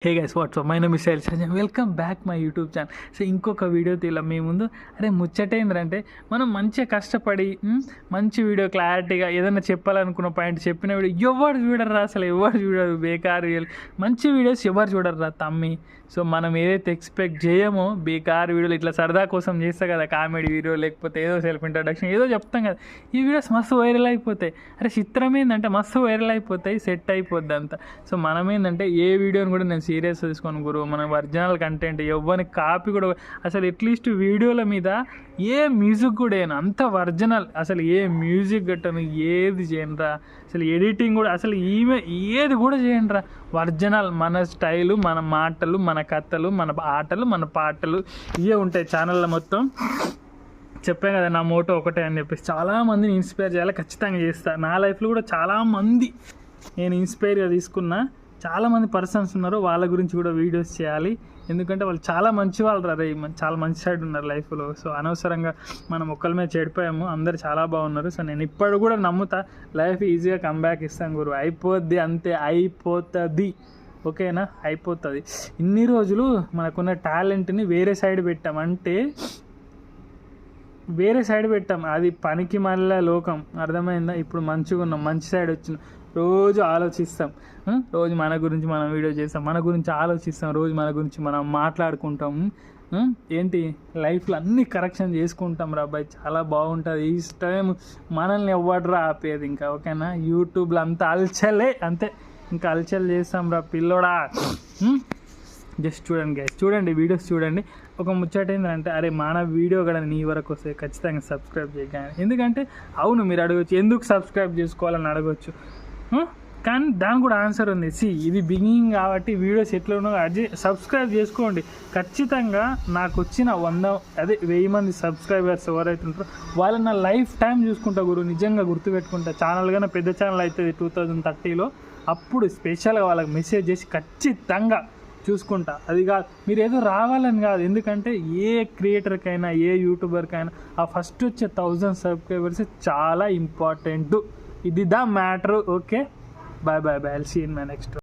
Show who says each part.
Speaker 1: Hey guys WhatsApp my name is Sanjay, welcome back my YouTube channel. So ఇంకొక video తీలా మీ ముందు. అరే ముచ్చటేంద్రంటే మనం మంచిగా కష్టపడి మంచి వీడియో క్లారిటీగా ఏదైనా చెప్పాలనుకున్న పాయింట్ చెప్పిన వీడియో ఎవరు చూడరు, అసలు ఎవరు చూడరు, బేకార్ మంచి వీడియోస్ ఎవరు చూడరు తమ్మి. సో మనం ఏదైతే ఎక్స్పెక్ట్ చేయమో బేకార్ వీడియోలు ఇట్లా సరదా కోసం చేస్తాం కదా, కామెడీ వీడియో లేకపోతే ఏదో సెల్ఫ్ ఇంట్రడక్షన్ ఏదో చెప్తాం కదా, ఈ వీడియోస్ మస్తు వైరల్ అయిపోతాయి. అరే చిత్రం ఏంటంటే మస్తు వైరల్ అయిపోతాయి, సెట్ అయిపోద్ది అంతా. సో మనం ఏంటంటే ఏ వీడియోని కూడా నేను సీరియస్ తీసుకొని గురు, మన ఒరిజినల్ కంటెంట్ ఎవరిని కాపీ కూడా అసలు అట్లీస్ట్ వీడియోల మీద ఏ మ్యూజిక్ కూడా వేయను, అంత ఒరిజినల్. అసలు ఏ మ్యూజిక్ గట్టను ఏది చేయనురా, అసలు ఎడిటింగ్ కూడా అసలు ఏది కూడా చేయండిరా, ఒరిజినల్ మన స్టైలు, మన మాటలు, మన కథలు, మన ఆటలు, మన పాటలు ఇవే ఉంటాయి ఛానల్లో మొత్తం. చెప్పాను కదా నా మోటో ఒకటే అని చెప్పేసి, చాలామందిని ఇన్స్పైర్ చేయాలి, ఖచ్చితంగా చేస్తాను. నా లైఫ్లో కూడా చాలామంది నేను ఇన్స్పైర్గా తీసుకున్న చాలామంది పర్సన్స్ ఉన్నారు, వాళ్ళ గురించి కూడా వీడియోస్ చేయాలి. ఎందుకంటే వాళ్ళు చాలా మంచి వాళ్ళు రే, చాలా మంచి సైడ్ ఉన్నారు లైఫ్లో. సో అనవసరంగా మనం ఒక్కరి మీద చెడిపోయాము, అందరు చాలా బాగున్నారు. సో నేను ఇప్పుడు కూడా నమ్ముతా లైఫ్ ఈజీగా కంబ్యాక్ ఇస్తాను గురు, అయిపోద్ది, అంతే అయిపోతుంది, ఓకేనా, అయిపోతుంది. ఇన్ని రోజులు మనకున్న టాలెంట్ని వేరే సైడ్ పెట్టాం, అంటే వేరే సైడ్ పెట్టాం, అది పనికి మళ్ళీ లోకం, అర్థమైందా? ఇప్పుడు మంచిగా ఉన్నాం, మంచి సైడ్ వచ్చిన రోజు ఆలోచిస్తాం, రోజు మన గురించి మనం వీడియో చేస్తాం, మన గురించి ఆలోచిస్తాం, రోజు మన గురించి మనం మాట్లాడుకుంటాం. ఏంటి లైఫ్లో అన్ని కరెక్షన్ చేసుకుంటాం రా అబ్బాయి, చాలా బాగుంటుంది. ఈ టైం మనల్ని ఎవ్వడరా ఆపేది ఇంకా, ఓకేనా? యూట్యూబ్లో అంతా అల్చలే, అంతే, ఇంకా అల్చల్ చేస్తాం రా పిల్లోడా. జస్ట్ చూడండి గైస్, చూడండి వీడియోస్ చూడండి. ఒక ముచ్చట ఏంటంటే, అరే మన వీడియో కూడా నీ వరకు వస్తే ఖచ్చితంగా సబ్స్క్రైబ్ చేయగానే. ఎందుకంటే అవును మీరు అడగచ్చు, ఎందుకు సబ్స్క్రైబ్ చేసుకోవాలని అడగచ్చు, కానీ దానికి కూడా ఆన్సర్ ఉంది. ఇది బిగినింగ్ కాబట్టి వీడియోస్ ఎట్లా ఉన్నదో సబ్స్క్రైబ్ చేసుకోండి ఖచ్చితంగా. నాకు వచ్చిన 1000 మంది సబ్స్క్రైబర్స్ ఎవరైతే ఉంటారో వాళ్ళు నా లైఫ్ టైం చూసుకుంటా గురు, నిజంగా గుర్తుపెట్టుకుంటా. ఛానల్ కానీ పెద్ద ఛానల్ అవుతుంది 2030లో, అప్పుడు స్పెషల్గా వాళ్ళకి మెసేజ్ చేసి ఖచ్చితంగా చూసుకుంటా. అది కాదు మీరు ఏదో రావాలని కాదు, ఎందుకంటే ఏ క్రియేటర్కైనా ఏ యూట్యూబర్కైనా ఆ ఫస్ట్ వచ్చే 1000 సబ్స్క్రైబర్స్ చాలా ఇంపార్టెంట్. ఇది the matter. Okay, bye bye bye, I'll see in my next.